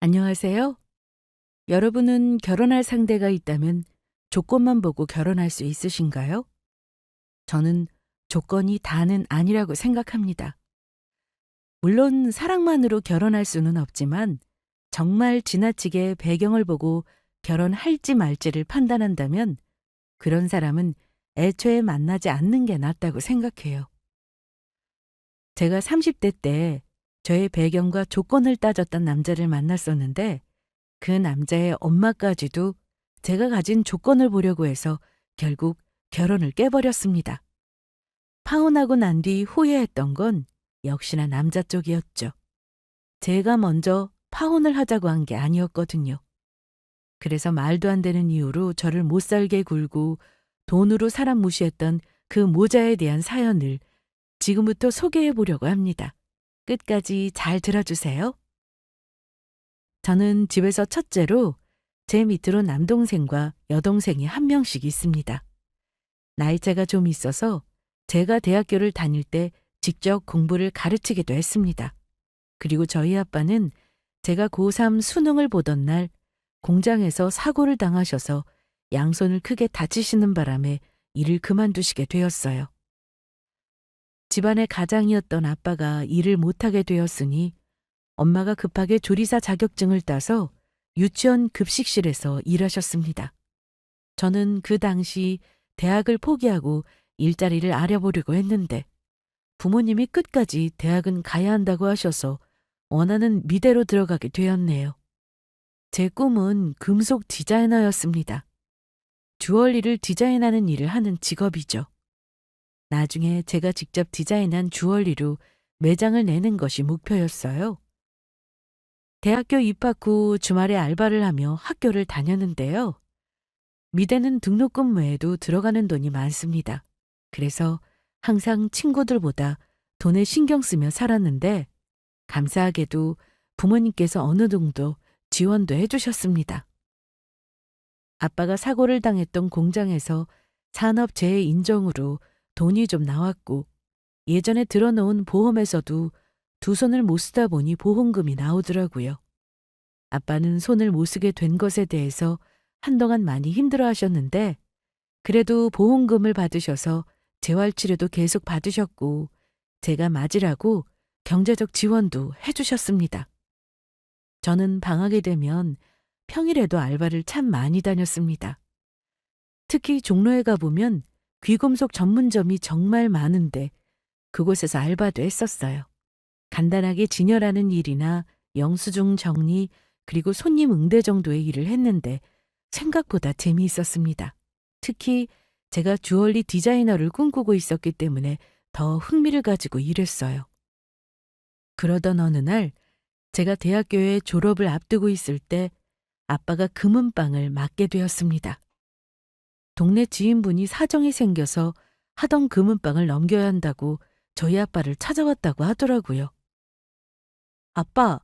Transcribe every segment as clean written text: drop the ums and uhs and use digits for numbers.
안녕하세요. 여러분은 결혼할 상대가 있다면 조건만 보고 결혼할 수 있으신가요? 저는 조건이 다는 아니라고 생각합니다. 물론 사랑만으로 결혼할 수는 없지만 정말 지나치게 배경을 보고 결혼할지 말지를 판단한다면 그런 사람은 애초에 만나지 않는 게 낫다고 생각해요. 제가 30대 때 저의 배경과 조건을 따졌던 남자를 만났었는데 그 남자의 엄마까지도 제가 가진 조건을 보려고 해서 결국 결혼을 깨버렸습니다. 파혼하고 난 뒤 후회했던 건 역시나 남자 쪽이었죠. 제가 먼저 파혼을 하자고 한 게 아니었거든요. 그래서 말도 안 되는 이유로 저를 못 살게 굴고 돈으로 사람 무시했던 그 모자에 대한 사연을 지금부터 소개해 보려고 합니다. 끝까지 잘 들어주세요. 저는 집에서 첫째로 제 밑으로 남동생과 여동생이 한 명씩 있습니다. 나이차가 좀 있어서 제가 대학교를 다닐 때 직접 공부를 가르치기도 했습니다. 그리고 저희 아빠는 제가 고3 수능을 보던 날 공장에서 사고를 당하셔서 양손을 크게 다치시는 바람에 일을 그만두시게 되었어요. 집안의 가장이었던 아빠가 일을 못하게 되었으니 엄마가 급하게 조리사 자격증을 따서 유치원 급식실에서 일하셨습니다. 저는 그 당시 대학을 포기하고 일자리를 알아보려고 했는데 부모님이 끝까지 대학은 가야 한다고 하셔서 원하는 미대로 들어가게 되었네요. 제 꿈은 금속 디자이너였습니다. 주얼리를 디자인하는 일을 하는 직업이죠. 나중에 제가 직접 디자인한 주얼리로 매장을 내는 것이 목표였어요. 대학교 입학 후 주말에 알바를 하며 학교를 다녔는데요. 미대는 등록금 외에도 들어가는 돈이 많습니다. 그래서 항상 친구들보다 돈에 신경 쓰며 살았는데 감사하게도 부모님께서 어느 정도 지원도 해주셨습니다. 아빠가 사고를 당했던 공장에서 산업재해 인정으로 돈이 좀 나왔고 예전에 들어놓은 보험에서도 두 손을 못 쓰다 보니 보험금이 나오더라고요. 아빠는 손을 못 쓰게 된 것에 대해서 한동안 많이 힘들어 하셨는데 그래도 보험금을 받으셔서 재활치료도 계속 받으셨고 제가 맞으라고 경제적 지원도 해주셨습니다. 저는 방학이 되면 평일에도 알바를 참 많이 다녔습니다. 특히 종로에 가보면 귀금속 전문점이 정말 많은데 그곳에서 알바도 했었어요. 간단하게 진열하는 일이나 영수증 정리 그리고 손님 응대 정도의 일을 했는데 생각보다 재미있었습니다. 특히 제가 주얼리 디자이너를 꿈꾸고 있었기 때문에 더 흥미를 가지고 일했어요. 그러던 어느 날 제가 대학교에 졸업을 앞두고 있을 때 아빠가 금은방을 맡게 되었습니다. 동네 지인분이 사정이 생겨서 하던 금은방을 넘겨야 한다고 저희 아빠를 찾아왔다고 하더라고요. 아빠,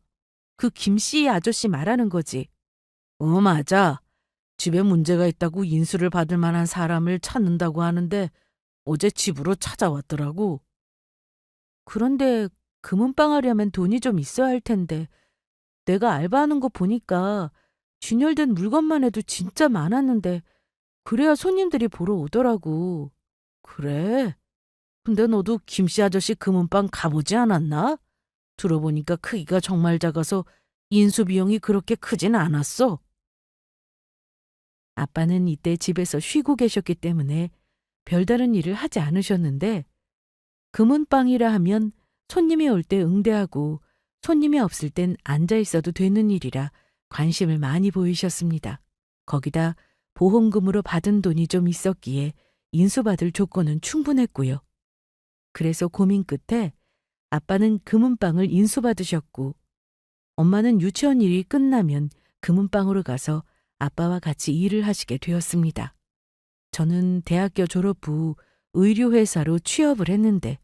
그 김씨 아저씨 말하는 거지? 맞아. 집에 문제가 있다고 인수를 받을 만한 사람을 찾는다고 하는데 어제 집으로 찾아왔더라고. 그런데 금은방 하려면 돈이 좀 있어야 할 텐데 내가 알바하는 거 보니까 진열된 물건만 해도 진짜 많았는데 그래야 손님들이 보러 오더라고. 그래? 근데 너도 김씨 아저씨 금은방 가보지 않았나? 들어보니까 크기가 정말 작아서 인수 비용이 그렇게 크진 않았어. 아빠는 이때 집에서 쉬고 계셨기 때문에 별다른 일을 하지 않으셨는데 금은방이라 하면 손님이 올 때 응대하고 손님이 없을 땐 앉아 있어도 되는 일이라 관심을 많이 보이셨습니다. 거기다 보험금으로 받은 돈이 좀 있었기에 인수받을 조건은 충분했고요. 그래서 고민 끝에 아빠는 금은방을 인수받으셨고 엄마는 유치원 일이 끝나면 금은방으로 가서 아빠와 같이 일을 하시게 되었습니다. 저는 대학교 졸업 후 의류회사로 취업을 했는데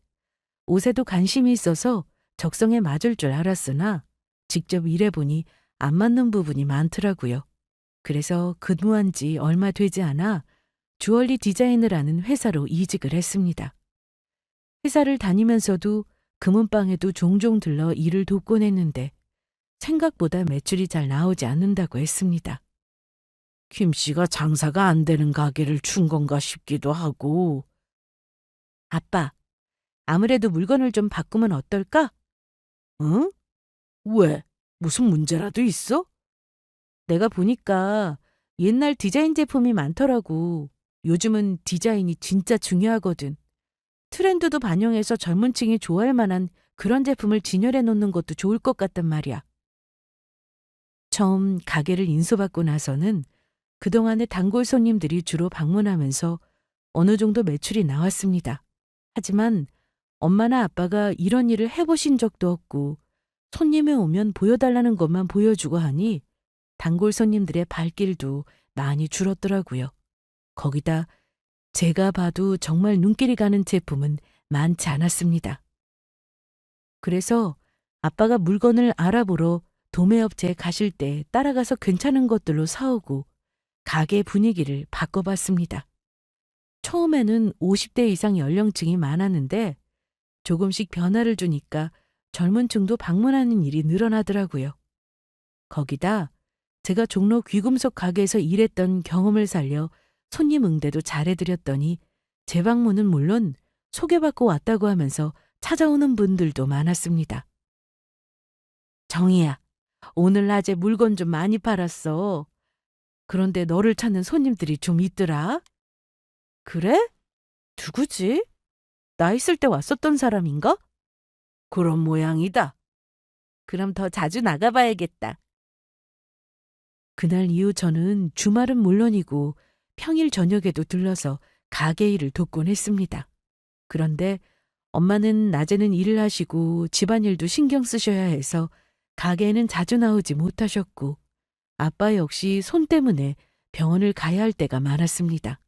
옷에도 관심이 있어서 적성에 맞을 줄 알았으나 직접 일해보니 안 맞는 부분이 많더라고요. 그래서 근무한 지 얼마 되지 않아 주얼리 디자인을 하는 회사로 이직을 했습니다. 회사를 다니면서도 금은방에도 종종 들러 일을 돕곤 했는데 생각보다 매출이 잘 나오지 않는다고 했습니다. 김 씨가 장사가 안 되는 가게를 준 건가 싶기도 하고. 아빠, 아무래도 물건을 좀 바꾸면 어떨까? 응? 왜? 무슨 문제라도 있어? 내가 보니까 옛날 디자인 제품이 많더라고. 요즘은 디자인이 진짜 중요하거든. 트렌드도 반영해서 젊은 층이 좋아할 만한 그런 제품을 진열해 놓는 것도 좋을 것 같단 말이야. 처음 가게를 인수받고 나서는 그동안의 단골 손님들이 주로 방문하면서 어느 정도 매출이 나왔습니다. 하지만 엄마나 아빠가 이런 일을 해보신 적도 없고 손님이 오면 보여달라는 것만 보여주고 하니 단골 손님들의 발길도 많이 줄었더라고요. 거기다 제가 봐도 정말 눈길이 가는 제품은 많지 않았습니다. 그래서 아빠가 물건을 알아보러 도매업체에 가실 때 따라가서 괜찮은 것들로 사오고 가게 분위기를 바꿔봤습니다. 처음에는 50대 이상 연령층이 많았는데 조금씩 변화를 주니까 젊은 층도 방문하는 일이 늘어나더라고요. 거기다 제가 종로 귀금속 가게에서 일했던 경험을 살려 손님 응대도 잘해드렸더니 재방문은 물론 소개받고 왔다고 하면서 찾아오는 분들도 많았습니다. 정희야, 오늘 낮에 물건 좀 많이 팔았어. 그런데 너를 찾는 손님들이 좀 있더라. 그래? 누구지? 나 있을 때 왔었던 사람인가? 그런 모양이다. 그럼 더 자주 나가봐야겠다. 그날 이후 저는 주말은 물론이고 평일 저녁에도 들러서 가게 일을 돕곤 했습니다. 그런데 엄마는 낮에는 일을 하시고 집안일도 신경 쓰셔야 해서 가게에는 자주 나오지 못하셨고 아빠 역시 손 때문에 병원을 가야 할 때가 많았습니다.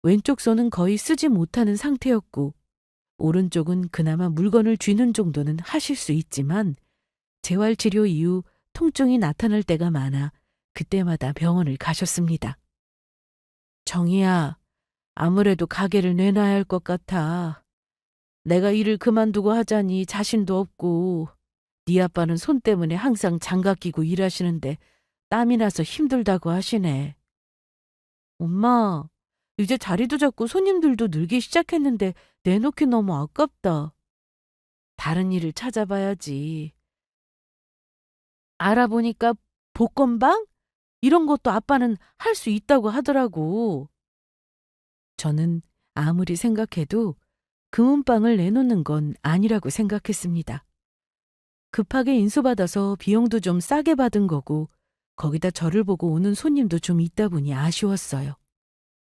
왼쪽 손은 거의 쓰지 못하는 상태였고 오른쪽은 그나마 물건을 쥐는 정도는 하실 수 있지만 재활치료 이후 통증이 나타날 때가 많아 그때마다 병원을 가셨습니다. 정희야, 아무래도 가게를 내놔야 할 것 같아. 내가 일을 그만두고 하자니 자신도 없고 네 아빠는 손 때문에 항상 장갑 끼고 일하시는데 땀이 나서 힘들다고 하시네. 엄마, 이제 자리도 잡고 손님들도 늘기 시작했는데 내놓기 너무 아깝다. 다른 일을 찾아봐야지. 알아보니까 복권방? 이런 것도 아빠는 할 수 있다고 하더라고. 저는 아무리 생각해도 금은방을 내놓는 건 아니라고 생각했습니다. 급하게 인수받아서 비용도 좀 싸게 받은 거고 거기다 저를 보고 오는 손님도 좀 있다 보니 아쉬웠어요.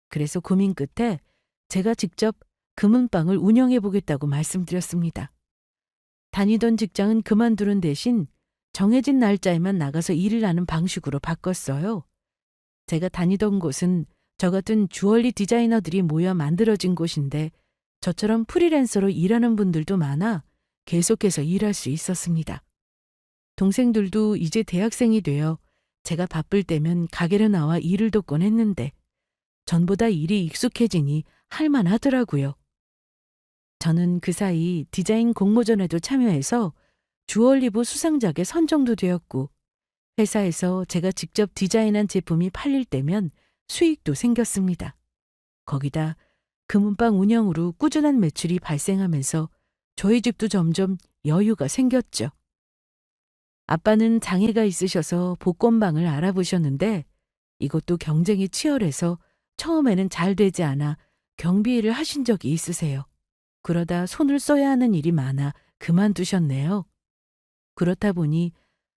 그래서 고민 끝에 제가 직접 금은방을 운영해 보겠다고 말씀드렸습니다. 다니던 직장은 그만두는 대신 정해진 날짜에만 나가서 일을 하는 방식으로 바꿨어요. 제가 다니던 곳은 저 같은 주얼리 디자이너들이 모여 만들어진 곳인데 저처럼 프리랜서로 일하는 분들도 많아 계속해서 일할 수 있었습니다. 동생들도 이제 대학생이 되어 제가 바쁠 때면 가게로 나와 일을 돕곤 했는데 전보다 일이 익숙해지니 할만하더라고요. 저는 그 사이 디자인 공모전에도 참여해서 주얼리부 수상작에 선정도 되었고 회사에서 제가 직접 디자인한 제품이 팔릴 때면 수익도 생겼습니다. 거기다 금은방 운영으로 꾸준한 매출이 발생하면서 저희 집도 점점 여유가 생겼죠. 아빠는 장애가 있으셔서 복권방을 알아보셨는데 이것도 경쟁이 치열해서 처음에는 잘 되지 않아 경비 일을 하신 적이 있으세요. 그러다 손을 써야 하는 일이 많아 그만두셨네요. 그렇다 보니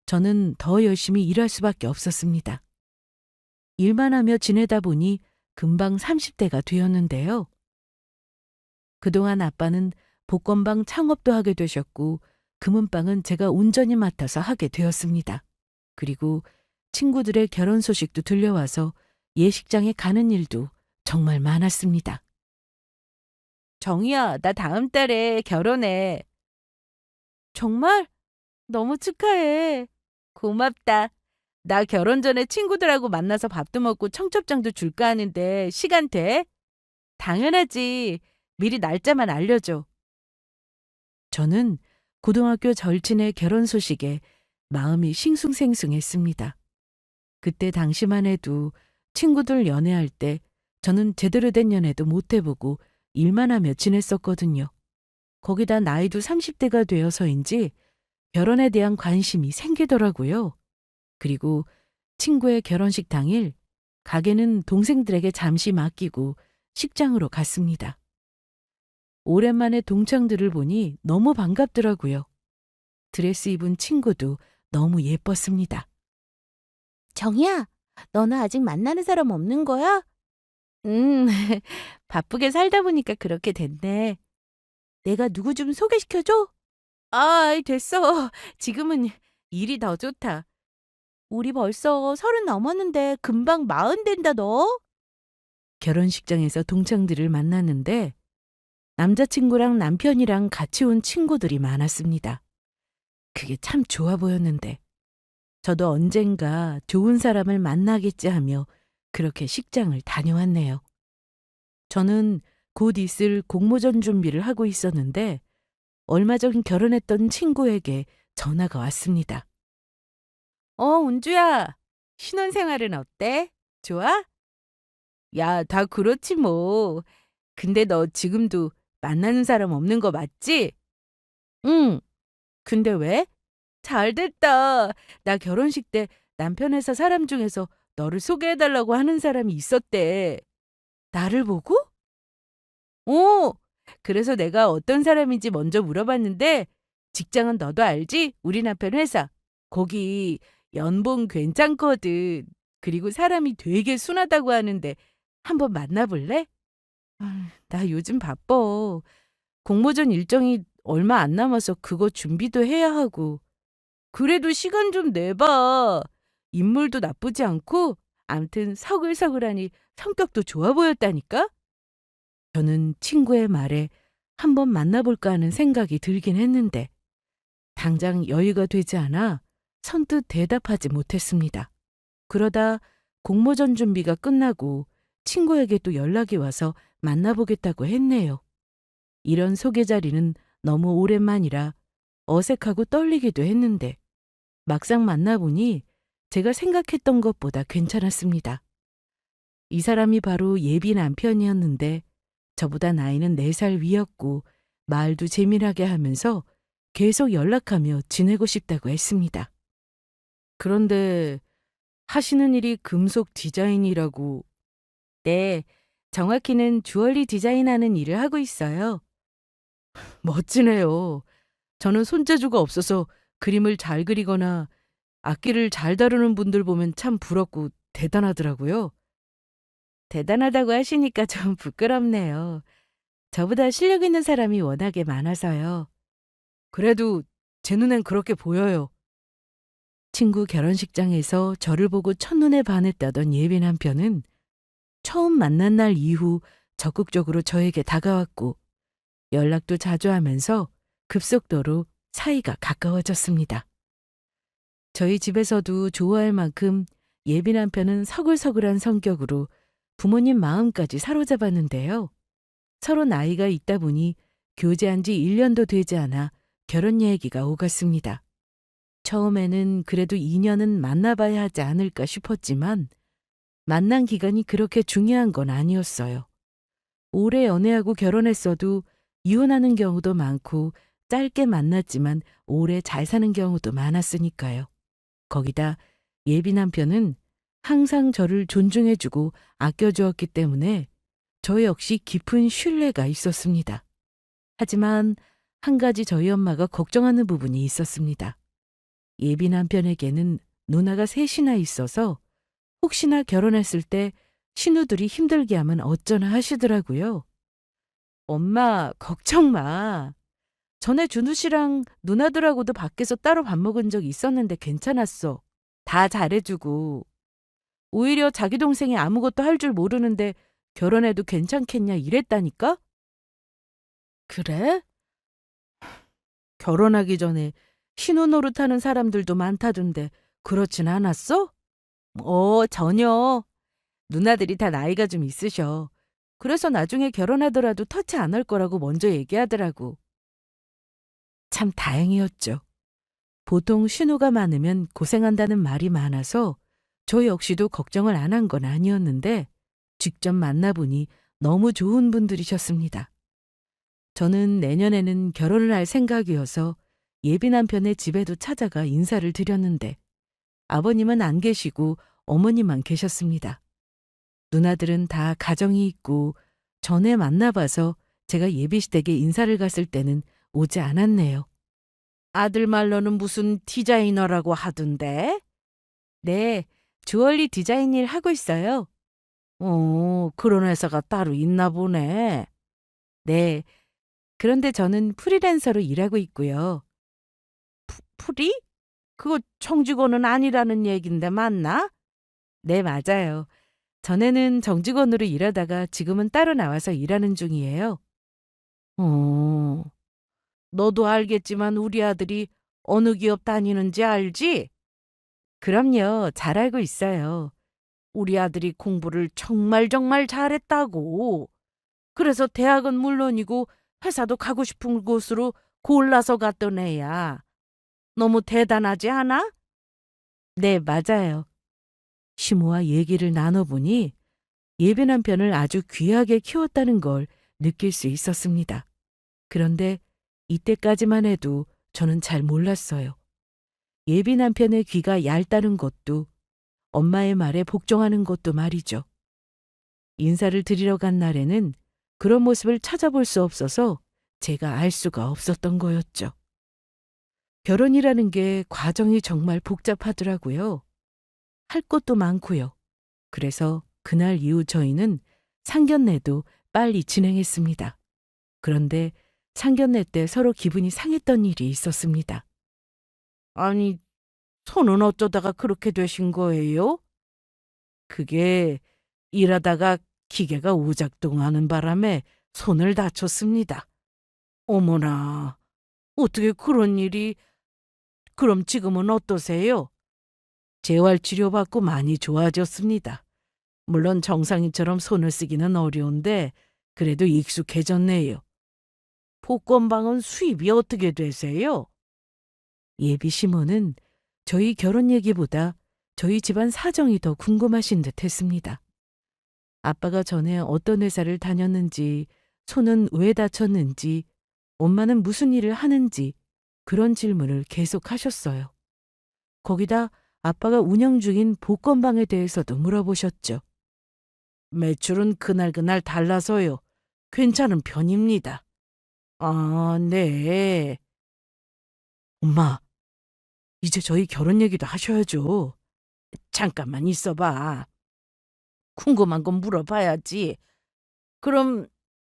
저는 더 열심히 일할 수밖에 없었습니다. 일만 하며 지내다 보니 금방 30대가 되었는데요. 그동안 아빠는 복권방 창업도 하게 되셨고 금은방은 제가 온전히 맡아서 하게 되었습니다. 그리고 친구들의 결혼 소식도 들려와서 예식장에 가는 일도 정말 많았습니다. 정희야, 나 다음 달에 결혼해. 정말? 너무 축하해. 고맙다. 나 결혼 전에 친구들하고 만나서 밥도 먹고 청첩장도 줄까 하는데 시간 돼? 당연하지. 미리 날짜만 알려줘. 저는 고등학교 절친의 결혼 소식에 마음이 싱숭생숭했습니다. 그때 당시만 해도 친구들 연애할 때 저는 제대로 된 연애도 못 해보고 일만 하며 지냈었거든요. 거기다 나이도 30대가 되어서인지 결혼에 대한 관심이 생기더라고요. 그리고 친구의 결혼식 당일 가게는 동생들에게 잠시 맡기고 식장으로 갔습니다. 오랜만에 동창들을 보니 너무 반갑더라고요. 드레스 입은 친구도 너무 예뻤습니다. 정희야, 너는 아직 만나는 사람 없는 거야? 음, 바쁘게 살다 보니까 그렇게 됐네. 내가 누구 좀 소개시켜줘? 아, 됐어. 지금은 일이 더 좋다. 우리 벌써 30 넘었는데 금방 40 된다 너. 결혼식장에서 동창들을 만났는데 남자친구랑 남편이랑 같이 온 친구들이 많았습니다. 그게 참 좋아 보였는데 저도 언젠가 좋은 사람을 만나겠지 하며 그렇게 식장을 다녀왔네요. 저는 곧 있을 공모전 준비를 하고 있었는데 얼마 전 결혼했던 친구에게 전화가 왔습니다. 은주야. 신혼생활은 어때? 좋아? 야, 다 그렇지 뭐. 근데 너 지금도 만나는 사람 없는 거 맞지? 응. 근데 왜? 잘 됐다. 나 결혼식 때 남편 회사 사람 중에서 너를 소개해달라고 하는 사람이 있었대. 나를 보고? 어. 그래서 내가 어떤 사람인지 먼저 물어봤는데 직장은 너도 알지? 우리 남편 회사. 거기 연봉 괜찮거든. 그리고 사람이 되게 순하다고 하는데 한번 만나볼래? 나 요즘 바빠. 공모전 일정이 얼마 안 남아서 그거 준비도 해야 하고. 그래도 시간 좀 내봐. 인물도 나쁘지 않고 암튼 서글서글하니 성격도 좋아 보였다니까? 저는 친구의 말에 한번 만나볼까 하는 생각이 들긴 했는데 당장 여유가 되지 않아 선뜻 대답하지 못했습니다. 그러다 공모전 준비가 끝나고 친구에게 또 연락이 와서 만나보겠다고 했네요. 이런 소개 자리는 너무 오랜만이라 어색하고 떨리기도 했는데 막상 만나보니 제가 생각했던 것보다 괜찮았습니다. 이 사람이 바로 예비 남편이었는데 저보다 나이는 4살 위였고 말도 재미나게 하면서 계속 연락하며 지내고 싶다고 했습니다. 그런데 하시는 일이 금속 디자인이라고. 네, 정확히는 주얼리 디자인하는 일을 하고 있어요. 멋지네요. 저는 손재주가 없어서 그림을 잘 그리거나 악기를 잘 다루는 분들 보면 참 부럽고 대단하더라고요. 대단하다고 하시니까 좀 부끄럽네요. 저보다 실력 있는 사람이 워낙에 많아서요. 그래도 제 눈엔 그렇게 보여요. 친구 결혼식장에서 저를 보고 첫눈에 반했다던 예비 남편은 처음 만난 날 이후 적극적으로 저에게 다가왔고 연락도 자주 하면서 급속도로 사이가 가까워졌습니다. 저희 집에서도 좋아할 만큼 예비 남편은 서글서글한 성격으로 부모님 마음까지 사로잡았는데요. 서로 나이가 있다 보니 교제한 지 1년도 되지 않아 결혼 얘기가 오갔습니다. 처음에는 그래도 2년은 만나봐야 하지 않을까 싶었지만 만난 기간이 그렇게 중요한 건 아니었어요. 오래 연애하고 결혼했어도 이혼하는 경우도 많고 짧게 만났지만 오래 잘 사는 경우도 많았으니까요. 거기다 예비 남편은 항상 저를 존중해주고 아껴주었기 때문에 저 역시 깊은 신뢰가 있었습니다. 하지만 한 가지 저희 엄마가 걱정하는 부분이 있었습니다. 예비 남편에게는 누나가 셋이나 있어서 혹시나 결혼했을 때 신우들이 힘들게 하면 어쩌나 하시더라고요. 엄마, 걱정 마. 전에 준우 씨랑 누나들하고도 밖에서 따로 밥 먹은 적 있었는데 괜찮았어. 다 잘해주고. 오히려 자기 동생이 아무것도 할 줄 모르는데 결혼해도 괜찮겠냐 이랬다니까? 그래? 결혼하기 전에 신우 노릇하는 사람들도 많다던데 그렇진 않았어? 전혀. 누나들이 다 나이가 좀 있으셔. 그래서 나중에 결혼하더라도 터치 안 할 거라고 먼저 얘기하더라고. 참 다행이었죠. 보통 신호가 많으면 고생한다는 말이 많아서 저 역시도 걱정을 안 한 건 아니었는데 직접 만나보니 너무 좋은 분들이셨습니다. 저는 내년에는 결혼을 할 생각이어서 예비 남편의 집에도 찾아가 인사를 드렸는데 아버님은 안 계시고 어머니만 계셨습니다. 누나들은 다 가정이 있고 전에 만나봐서 제가 예비시댁에 인사를 갔을 때는 오지 않았네요. 아들 말로는 무슨 디자이너라고 하던데? 네, 주얼리 디자인 일 하고 있어요. 그런 회사가 따로 있나 보네. 네, 그런데 저는 프리랜서로 일하고 있고요. 프리? 그거 정직원은 아니라는 얘긴데 맞나? 네, 맞아요. 전에는 정직원으로 일하다가 지금은 따로 나와서 일하는 중이에요. 어, 너도 알겠지만 우리 아들이 어느 기업 다니는지 알지? 그럼요, 잘 알고 있어요. 우리 아들이 공부를 정말 정말 잘했다고. 그래서 대학은 물론이고 회사도 가고 싶은 곳으로 골라서 갔던 애야. 너무 대단하지 않아? 네, 맞아요. 시모와 얘기를 나눠보니 예비 남편을 아주 귀하게 키웠다는 걸 느낄 수 있었습니다. 그런데 이때까지만 해도 저는 잘 몰랐어요. 예비 남편의 귀가 얇다는 것도 엄마의 말에 복종하는 것도 말이죠. 인사를 드리러 간 날에는 그런 모습을 찾아볼 수 없어서 제가 알 수가 없었던 거였죠. 결혼이라는 게 과정이 정말 복잡하더라고요. 할 것도 많고요. 그래서 그날 이후 저희는 상견례도 빨리 진행했습니다. 그런데 상견례 때 서로 기분이 상했던 일이 있었습니다. 아니, 손은 어쩌다가 그렇게 되신 거예요? 그게 일하다가 기계가 오작동하는 바람에 손을 다쳤습니다. 어머나, 어떻게 그런 일이... 그럼 지금은 어떠세요? 재활치료받고 많이 좋아졌습니다. 물론 정상인처럼 손을 쓰기는 어려운데 그래도 익숙해졌네요. 복권방은 수입이 어떻게 되세요? 예비 시모는 저희 결혼 얘기보다 저희 집안 사정이 더 궁금하신 듯 했습니다. 아빠가 전에 어떤 회사를 다녔는지, 손은 왜 다쳤는지, 엄마는 무슨 일을 하는지 그런 질문을 계속 하셨어요. 거기다 아빠가 운영 중인 복권방에 대해서도 물어보셨죠. 매출은 그날그날 달라서요. 괜찮은 편입니다. 아, 네. 엄마, 이제 저희 결혼 얘기도 하셔야죠. 잠깐만 있어봐. 궁금한 건 물어봐야지. 그럼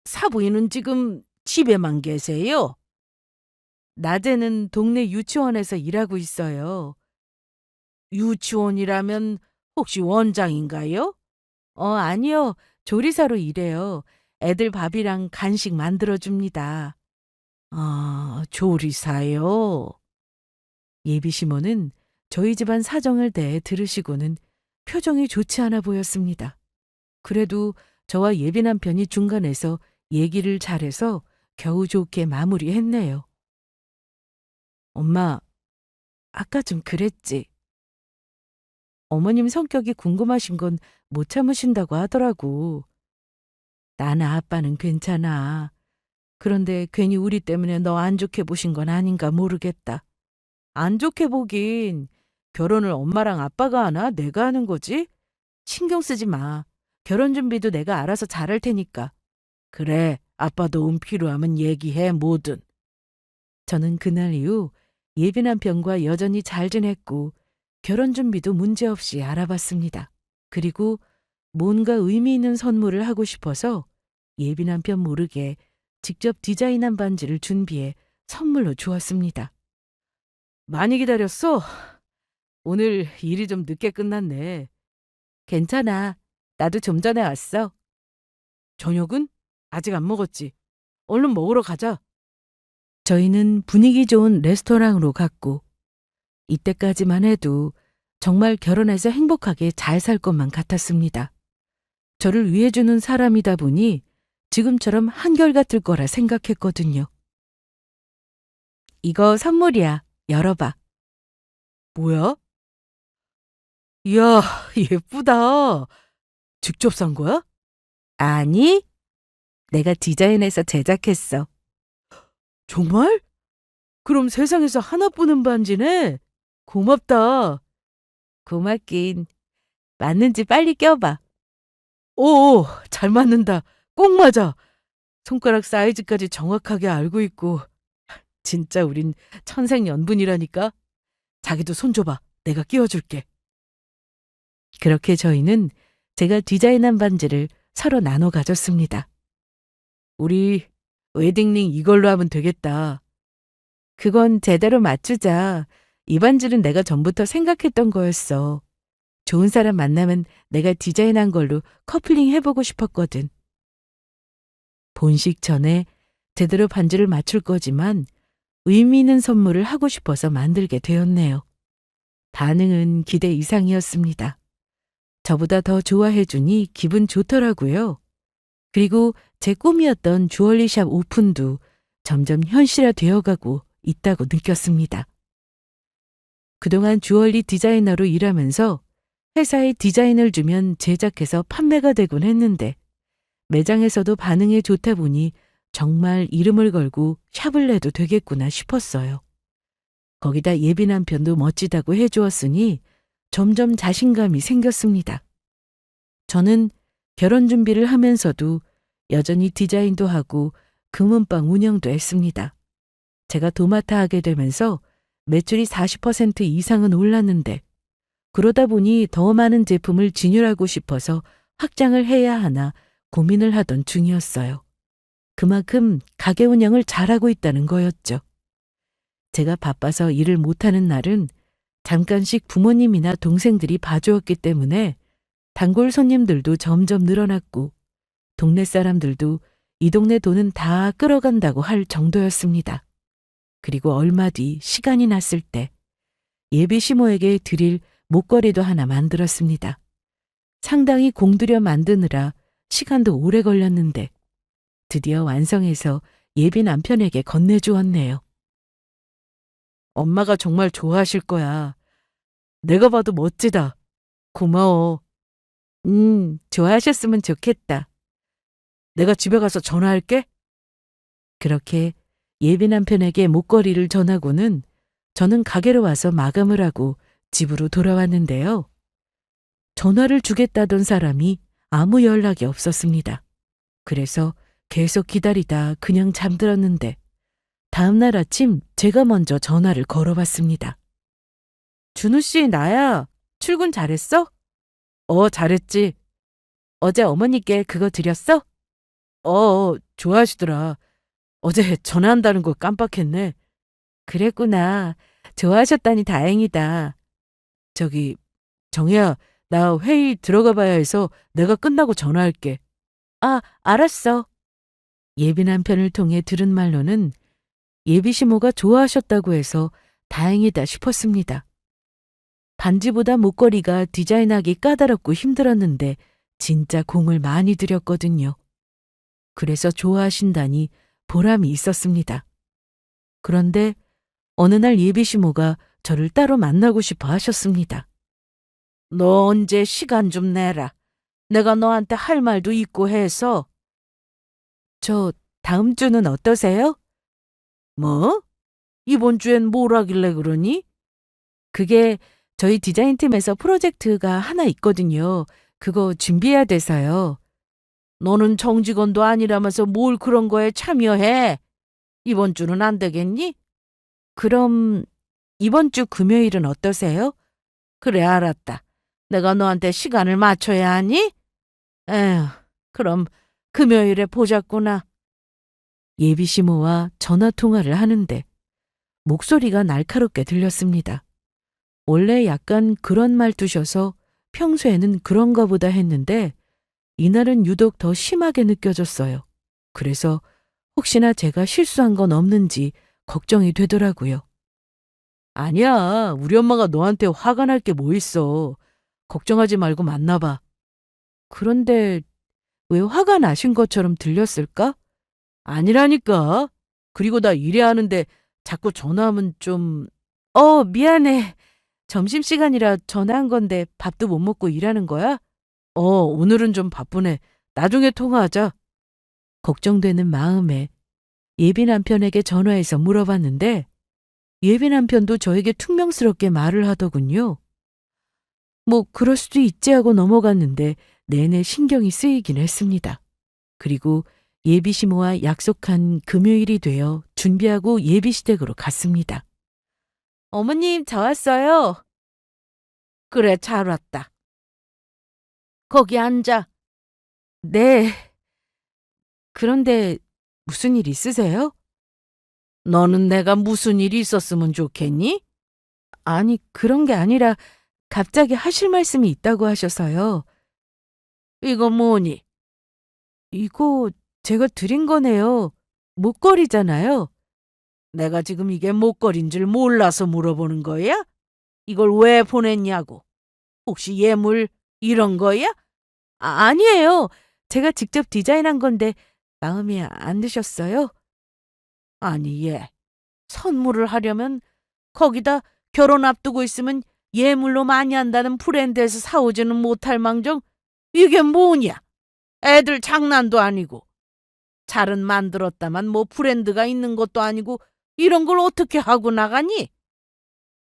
사부인은 지금 집에만 계세요? 낮에는 동네 유치원에서 일하고 있어요. 유치원이라면 혹시 원장인가요? 아니요. 조리사로 일해요. 애들 밥이랑 간식 만들어줍니다. 아, 조리사요? 예비 시모는 저희 집안 사정을 대해 들으시고는 표정이 좋지 않아 보였습니다. 그래도 저와 예비 남편이 중간에서 얘기를 잘해서 겨우 좋게 마무리했네요. 엄마, 아까 좀 그랬지. 어머님 성격이 궁금하신 건 못 참으신다고 하더라고. 나나 아빠는 괜찮아. 그런데 괜히 우리 때문에 너 안 좋게 보신 건 아닌가 모르겠다. 안 좋게 보긴 결혼을 엄마랑 아빠가 하나 내가 하는 거지? 신경 쓰지 마. 결혼 준비도 내가 알아서 잘할 테니까. 그래, 아빠 도움 필요하면 얘기해 뭐든. 저는 그날 이후 예비 남편과 여전히 잘 지냈고 결혼 준비도 문제없이 알아봤습니다. 그리고 뭔가 의미 있는 선물을 하고 싶어서 예비 남편 모르게 직접 디자인한 반지를 준비해 선물로 주었습니다. 많이 기다렸어? 오늘 일이 좀 늦게 끝났네. 괜찮아. 나도 좀 전에 왔어. 저녁은? 아직 안 먹었지. 얼른 먹으러 가자. 저희는 분위기 좋은 레스토랑으로 갔고 이때까지만 해도 정말 결혼해서 행복하게 잘 살 것만 같았습니다. 저를 위해주는 사람이다 보니 지금처럼 한결같을 거라 생각했거든요. 이거 선물이야. 열어봐. 뭐야? 이야, 예쁘다. 직접 산 거야? 아니, 내가 디자인해서 제작했어. 정말? 그럼 세상에서 하나뿐인 반지네? 고맙다. 고맙긴. 맞는지 빨리 껴봐. 오, 잘 맞는다. 꼭 맞아. 손가락 사이즈까지 정확하게 알고 있고. 진짜 우린 천생연분이라니까. 자기도 손 줘봐. 내가 끼워줄게. 그렇게 저희는 제가 디자인한 반지를 서로 나눠 가졌습니다. 우리 웨딩링 이걸로 하면 되겠다. 그건 제대로 맞추자. 이 반지는 내가 전부터 생각했던 거였어. 좋은 사람 만나면 내가 디자인한 걸로 커플링 해보고 싶었거든. 본식 전에 제대로 반지를 맞출 거지만 의미 있는 선물을 하고 싶어서 만들게 되었네요. 반응은 기대 이상이었습니다. 저보다 더 좋아해주니 기분 좋더라고요. 그리고 제 꿈이었던 주얼리샵 오픈도 점점 현실화되어가고 있다고 느꼈습니다. 그동안 주얼리 디자이너로 일하면서 회사에 디자인을 주면 제작해서 판매가 되곤 했는데 매장에서도 반응이 좋다 보니 정말 이름을 걸고 샵을 내도 되겠구나 싶었어요. 거기다 예비 남편도 멋지다고 해주었으니 점점 자신감이 생겼습니다. 저는 결혼 준비를 하면서도 여전히 디자인도 하고 금은방 운영도 했습니다. 제가 도맡아 하게 되면서 매출이 40% 이상은 올랐는데 그러다 보니 더 많은 제품을 진열하고 싶어서 확장을 해야 하나 고민을 하던 중이었어요. 그만큼 가게 운영을 잘하고 있다는 거였죠. 제가 바빠서 일을 못하는 날은 잠깐씩 부모님이나 동생들이 봐주었기 때문에 단골 손님들도 점점 늘어났고 동네 사람들도 이 동네 돈은 다 끌어간다고 할 정도였습니다. 그리고 얼마 뒤 시간이 났을 때 예비 시모에게 드릴 목걸이도 하나 만들었습니다. 상당히 공들여 만드느라 시간도 오래 걸렸는데 드디어 완성해서 예비 남편에게 건네주었네요. 엄마가 정말 좋아하실 거야. 내가 봐도 멋지다. 고마워. 좋아하셨으면 좋겠다. 내가 집에 가서 전화할게. 그렇게 예비 남편에게 목걸이를 전하고는 저는 가게로 와서 마감을 하고 집으로 돌아왔는데요. 전화를 주겠다던 사람이 아무 연락이 없었습니다. 그래서 계속 기다리다 그냥 잠들었는데 다음날 아침 제가 먼저 전화를 걸어봤습니다. 준우 씨, 나야. 출근 잘했어? 잘했지. 어제 어머니께 그거 드렸어? 좋아하시더라. 어제 전화한다는 거 깜빡했네. 그랬구나. 좋아하셨다니 다행이다. 저기, 정희야, 나 회의 들어가 봐야 해서 내가 끝나고 전화할게. 아, 알았어. 예비 남편을 통해 들은 말로는 예비 시모가 좋아하셨다고 해서 다행이다 싶었습니다. 반지보다 목걸이가 디자인하기 까다롭고 힘들었는데 진짜 공을 많이 들였거든요. 그래서 좋아하신다니 보람이 있었습니다. 그런데 어느 날 예비 시모가 저를 따로 만나고 싶어 하셨습니다. 너 언제 시간 좀 내라. 내가 너한테 할 말도 있고 해서. 저 다음 주는 어떠세요? 뭐? 이번 주엔 뭘 하길래 그러니? 그게 저희 디자인팀에서 프로젝트가 하나 있거든요. 그거 준비해야 돼서요. 너는 정직원도 아니라면서 뭘 그런 거에 참여해? 이번 주는 안 되겠니? 그럼 이번 주 금요일은 어떠세요? 그래, 알았다. 내가 너한테 시간을 맞춰야 하니? 에휴, 그럼 금요일에 보자꾸나. 예비 시모와 전화 통화를 하는데 목소리가 날카롭게 들렸습니다. 원래 약간 그런 말투셔서 평소에는 그런가 보다 했는데 이날은 유독 더 심하게 느껴졌어요. 그래서 혹시나 제가 실수한 건 없는지 걱정이 되더라고요. 아니야, 우리 엄마가 너한테 화가 날 게 뭐 있어. 걱정하지 말고 만나봐. 그런데 왜 화가 나신 것처럼 들렸을까? 아니라니까. 그리고 나 일해야 하는데 자꾸 전화하면 좀... 미안해. 점심시간이라 전화한 건데 밥도 못 먹고 일하는 거야? 오늘은 좀 바쁘네. 나중에 통화하자. 걱정되는 마음에 예비 남편에게 전화해서 물어봤는데 예비 남편도 저에게 퉁명스럽게 말을 하더군요. 뭐 그럴 수도 있지 하고 넘어갔는데 내내 신경이 쓰이긴 했습니다. 그리고 예비 시모와 약속한 금요일이 되어 준비하고 예비 시댁으로 갔습니다. 어머님, 저 왔어요. 그래, 잘 왔다. 거기 앉아. 네. 그런데 무슨 일 있으세요? 너는 내가 무슨 일이 있었으면 좋겠니? 아니, 그런 게 아니라 갑자기 하실 말씀이 있다고 하셔서요. 이거 뭐니? 이거 제가 드린 거네요. 목걸이잖아요. 내가 지금 이게 목걸이인 줄 몰라서 물어보는 거야? 이걸 왜 보냈냐고. 혹시 예물 이런 거야? 아니에요. 제가 직접 디자인한 건데 마음에 안 드셨어요? 아니, 얘. 선물을 하려면 거기다 결혼 앞두고 있으면 예물로 많이 한다는 브랜드에서 사오지는 못할 망정 이게 뭐냐? 애들 장난도 아니고. 잘은 만들었다만 뭐 브랜드가 있는 것도 아니고 이런 걸 어떻게 하고 나가니?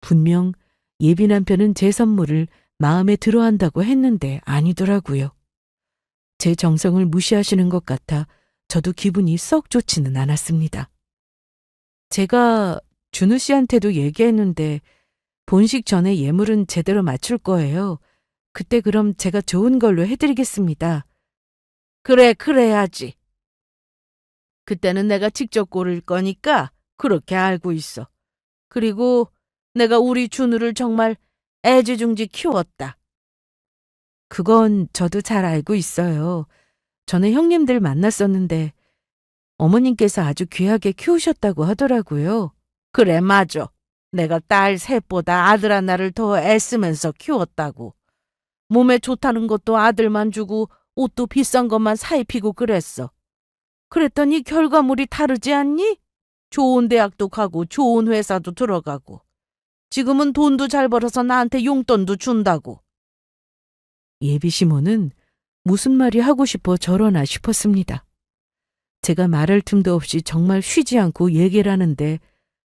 분명 예비 남편은 제 선물을 마음에 들어한다고 했는데 아니더라고요. 제 정성을 무시하시는 것 같아 저도 기분이 썩 좋지는 않았습니다. 제가 준우 씨한테도 얘기했는데 본식 전에 예물은 제대로 맞출 거예요. 그때 그럼 제가 좋은 걸로 해드리겠습니다. 그래, 그래야지. 그때는 내가 직접 고를 거니까 그렇게 알고 있어. 그리고 내가 우리 준우를 정말 애지중지 키웠다. 그건 저도 잘 알고 있어요. 전에 형님들 만났었는데 어머님께서 아주 귀하게 키우셨다고 하더라고요. 그래, 맞아. 내가 딸 셋보다 아들 하나를 더 애쓰면서 키웠다고. 몸에 좋다는 것도 아들만 주고 옷도 비싼 것만 사입히고 그랬어. 그랬더니 결과물이 다르지 않니? 좋은 대학도 가고 좋은 회사도 들어가고 지금은 돈도 잘 벌어서 나한테 용돈도 준다고. 예비 시모는 무슨 말이 하고 싶어 저러나 싶었습니다. 제가 말할 틈도 없이 정말 쉬지 않고 얘기를 하는데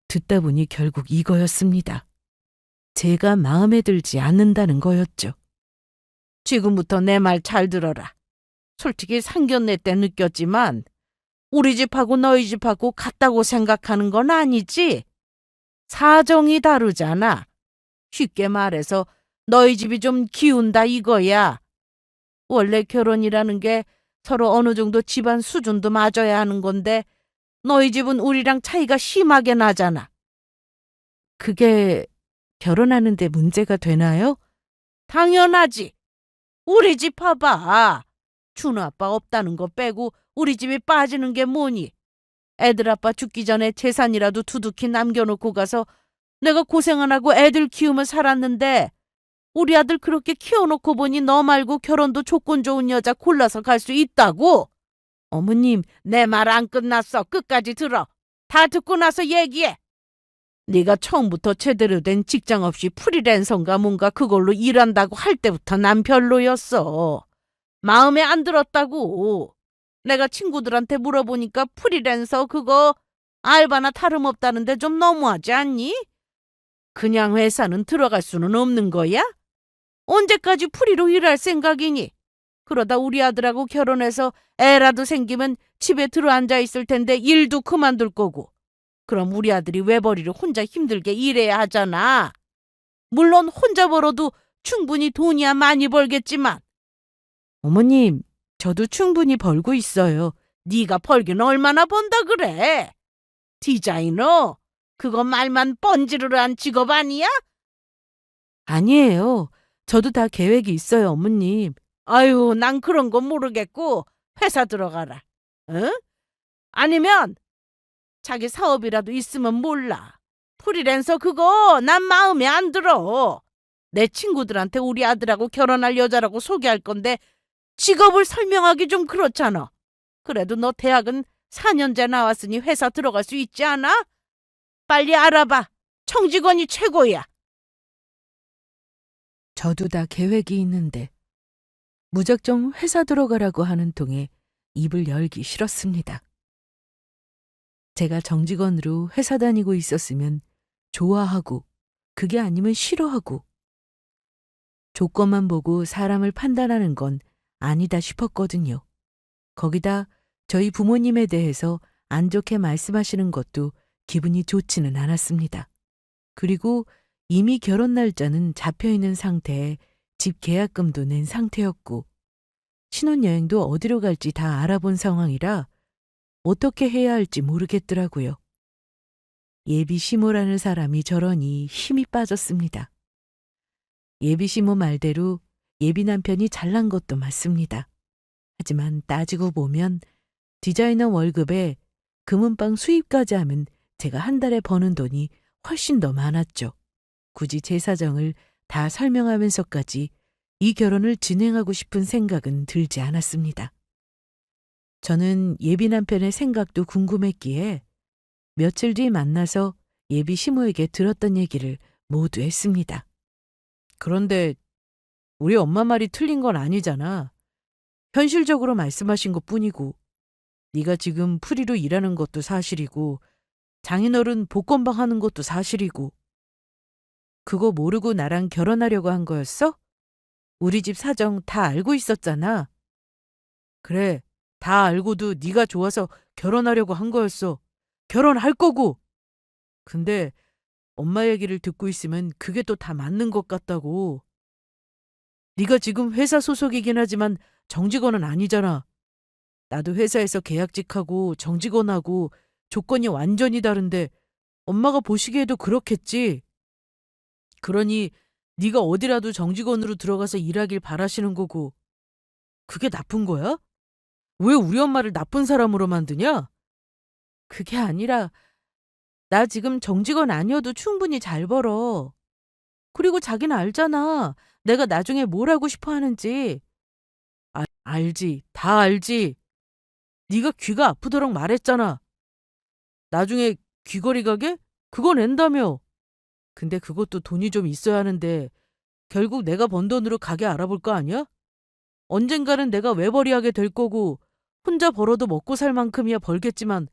듣다 보니 결국 이거였습니다. 제가 마음에 들지 않는다는 거였죠. 지금부터 내 말 잘 들어라. 솔직히 상견례 때 느꼈지만 우리 집하고 너희 집하고 같다고 생각하는 건 아니지. 사정이 다르잖아. 쉽게 말해서 너희 집이 좀 기운다 이거야. 원래 결혼이라는 게 서로 어느 정도 집안 수준도 맞아야 하는 건데 너희 집은 우리랑 차이가 심하게 나잖아. 그게 결혼하는데 문제가 되나요? 당연하지. 우리 집 봐봐. 준우 아빠 없다는 거 빼고 우리 집이 빠지는 게 뭐니? 애들 아빠 죽기 전에 재산이라도 두둑히 남겨놓고 가서 내가 고생 안 하고 애들 키우며 살았는데 우리 아들 그렇게 키워놓고 보니 너 말고 결혼도 조건 좋은 여자 골라서 갈 수 있다고? 어머님, 내 말 안 끝났어. 끝까지 들어. 다 듣고 나서 얘기해. 네가 처음부터 제대로 된 직장 없이 프리랜서인가 뭔가 그걸로 일한다고 할 때부터 난 별로였어. 마음에 안 들었다고. 내가 친구들한테 물어보니까 프리랜서 그거 알바나 다름없다는데 좀 너무하지 않니? 그냥 회사는 들어갈 수는 없는 거야? 언제까지 프리로 일할 생각이니? 그러다 우리 아들하고 결혼해서 애라도 생기면 집에 들어앉아 있을 텐데 일도 그만둘 거고. 그럼 우리 아들이 외벌이로 혼자 힘들게 일해야 하잖아. 물론 혼자 벌어도 충분히 돈이야 많이 벌겠지만. 어머님, 저도 충분히 벌고 있어요. 네가 벌긴 얼마나 번다 그래? 디자이너? 그거 말만 번지르르한 직업 아니야? 아니에요. 저도 다 계획이 있어요, 어머님. 아유, 난 그런 거 모르겠고 회사 들어가라. 응? 아니면 자기 사업이라도 있으면 몰라. 프리랜서 그거 난 마음에 안 들어. 내 친구들한테 우리 아들하고 결혼할 여자라고 소개할 건데 직업을 설명하기 좀 그렇잖아. 그래도 너 대학은 4년제 나왔으니 회사 들어갈 수 있지 않아? 빨리 알아봐. 청직원이 최고야. 저도 다 계획이 있는데 무작정 회사 들어가라고 하는 통에 입을 열기 싫었습니다. 제가 정직원으로 회사 다니고 있었으면 좋아하고 그게 아니면 싫어하고 조건만 보고 사람을 판단하는 건 아니다 싶었거든요. 거기다 저희 부모님에 대해서 안 좋게 말씀하시는 것도 기분이 좋지는 않았습니다. 그리고 이미 결혼 날짜는 잡혀 있는 상태에 집 계약금도 낸 상태였고 신혼여행도 어디로 갈지 다 알아본 상황이라 어떻게 해야 할지 모르겠더라고요. 예비 시모라는 사람이 저러니 힘이 빠졌습니다. 예비 시모 말대로 예비 남편이 잘난 것도 맞습니다. 하지만 따지고 보면 디자이너 월급에 금은방 수입까지 하면 제가 한 달에 버는 돈이 훨씬 더 많았죠. 굳이 제 사정을 다 설명하면서까지 이 결혼을 진행하고 싶은 생각은 들지 않았습니다. 저는 예비 남편의 생각도 궁금했기에 며칠 뒤 만나서 예비 시모에게 들었던 얘기를 모두 했습니다. 그런데 우리 엄마 말이 틀린 건 아니잖아. 현실적으로 말씀하신 것뿐이고 네가 지금 프리로 일하는 것도 사실이고 장인어른 복권방 하는 것도 사실이고 그거 모르고 나랑 결혼하려고 한 거였어? 우리 집 사정 다 알고 있었잖아. 그래, 다 알고도 네가 좋아서 결혼하려고 한 거였어. 결혼할 거고. 근데 엄마 얘기를 듣고 있으면 그게 또 다 맞는 것 같다고. 네가 지금 회사 소속이긴 하지만 정직원은 아니잖아. 나도 회사에서 계약직하고 정직원하고 조건이 완전히 다른데 엄마가 보시기에도 그렇겠지. 그러니 네가 어디라도 정직원으로 들어가서 일하길 바라시는 거고. 그게 나쁜 거야? 왜 우리 엄마를 나쁜 사람으로 만드냐? 그게 아니라 나 지금 정직원 아니어도 충분히 잘 벌어. 그리고 자기는 알잖아. 내가 나중에 뭘 하고 싶어 하는지. 알지. 다 알지. 네가 귀가 아프도록 말했잖아. 나중에 귀걸이 가게? 그거 낸다며. 근데 그것도 돈이 좀 있어야 하는데 결국 내가 번 돈으로 가게 알아볼 거 아니야? 언젠가는 내가 외벌이하게 될 거고 혼자 벌어도 먹고 살 만큼이야 벌겠지만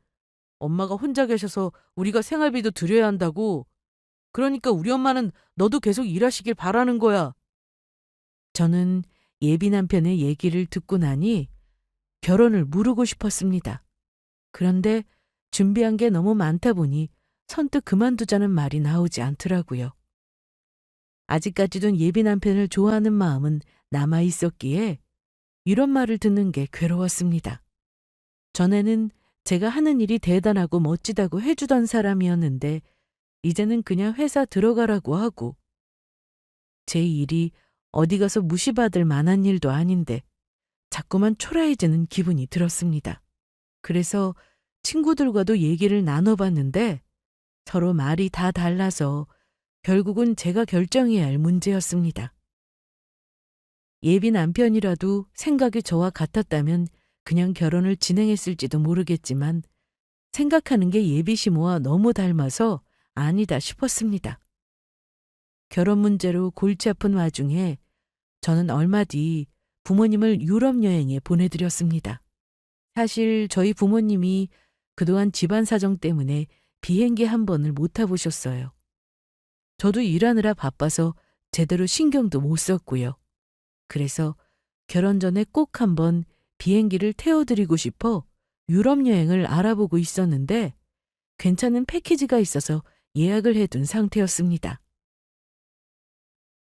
엄마가 혼자 계셔서 우리가 생활비도 드려야 한다고. 그러니까 우리 엄마는 너도 계속 일하시길 바라는 거야. 저는 예비 남편의 얘기를 듣고 나니 결혼을 미루고 싶었습니다. 그런데 준비한 게 너무 많다 보니 선뜻 그만두자는 말이 나오지 않더라고요. 아직까지도 예비 남편을 좋아하는 마음은 남아 있었기에 이런 말을 듣는 게 괴로웠습니다. 전에는 제가 하는 일이 대단하고 멋지다고 해주던 사람이었는데 이제는 그냥 회사 들어가라고 하고 제 일이 어디 가서 무시받을 만한 일도 아닌데 자꾸만 초라해지는 기분이 들었습니다. 그래서 친구들과도 얘기를 나눠봤는데 서로 말이 다 달라서 결국은 제가 결정해야 할 문제였습니다. 예비 남편이라도 생각이 저와 같았다면 그냥 결혼을 진행했을지도 모르겠지만 생각하는 게 예비 시모와 너무 닮아서 아니다 싶었습니다. 결혼 문제로 골치 아픈 와중에 저는 얼마 뒤 부모님을 유럽 여행에 보내드렸습니다. 사실 저희 부모님이 그동안 집안 사정 때문에 비행기 한 번을 못 타보셨어요. 저도 일하느라 바빠서 제대로 신경도 못 썼고요. 그래서 결혼 전에 꼭 한번 비행기를 태워드리고 싶어 유럽 여행을 알아보고 있었는데 괜찮은 패키지가 있어서 예약을 해둔 상태였습니다.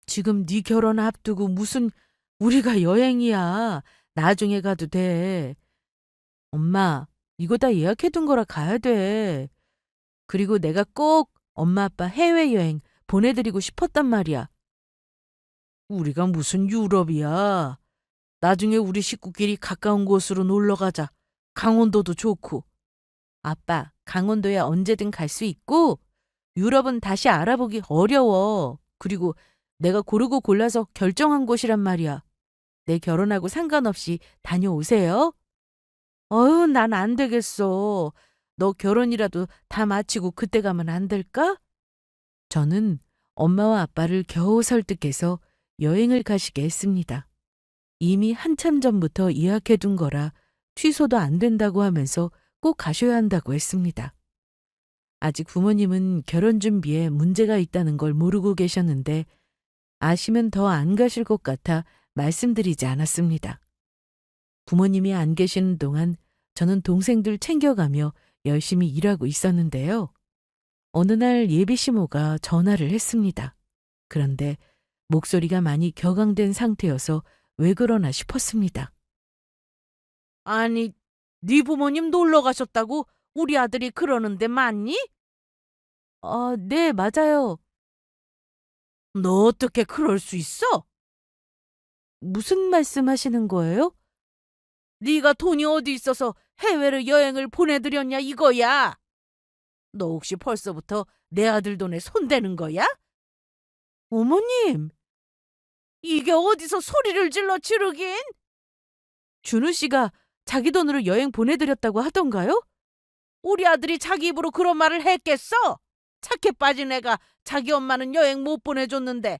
지금 네 결혼 앞두고 무슨 우리가 여행이야. 나중에 가도 돼. 엄마, 이거 다 예약해둔 거라 가야 돼. 그리고 내가 꼭 엄마 아빠 해외여행 보내드리고 싶었단 말이야. 우리가 무슨 유럽이야. 나중에 우리 식구끼리 가까운 곳으로 놀러 가자. 강원도도 좋고. 아빠, 강원도에 언제든 갈 수 있고 유럽은 다시 알아보기 어려워. 그리고 내가 고르고 골라서 결정한 곳이란 말이야. 내 결혼하고 상관없이 다녀오세요. 어휴, 난 안 되겠어. 너 결혼이라도 다 마치고 그때 가면 안 될까? 저는 엄마와 아빠를 겨우 설득해서 여행을 가시게 했습니다. 이미 한참 전부터 예약해둔 거라 취소도 안 된다고 하면서 꼭 가셔야 한다고 했습니다. 아직 부모님은 결혼 준비에 문제가 있다는 걸 모르고 계셨는데 아시면 더 안 가실 것 같아 말씀드리지 않았습니다. 부모님이 안 계시는 동안 저는 동생들 챙겨가며 열심히 일하고 있었는데요. 어느 날 예비 시모가 전화를 했습니다. 그런데 목소리가 많이 격앙된 상태여서 왜 그러나 싶었습니다. 아니, 네 부모님 놀러 가셨다고 우리 아들이 그러는데 맞니? 네, 맞아요. 너 어떻게 그럴 수 있어? 무슨 말씀 하시는 거예요? 네가 돈이 어디 있어서 해외로 여행을 보내드렸냐 이거야. 너 혹시 벌써부터 내 아들 돈에 손대는 거야? 어머님, 이게 어디서 소리를 질러 지르긴? 준우 씨가 자기 돈으로 여행 보내드렸다고 하던가요? 우리 아들이 자기 입으로 그런 말을 했겠어? 착해 빠진 애가 자기 엄마는 여행 못 보내줬는데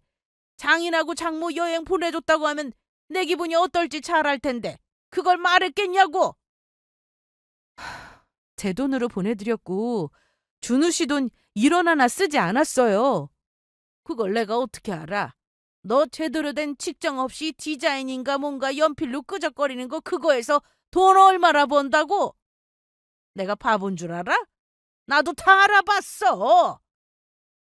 장인하고 장모 여행 보내줬다고 하면 내 기분이 어떨지 잘 알 텐데 그걸 말했겠냐고? 제 돈으로 보내드렸고 준우 씨 돈 1원 하나 쓰지 않았어요. 그걸 내가 어떻게 알아? 너 제대로 된 직장 없이 디자인인가 뭔가 연필로 끄적거리는 거 그거에서 돈 얼마나 번다고? 내가 바본 줄 알아? 나도 다 알아봤어.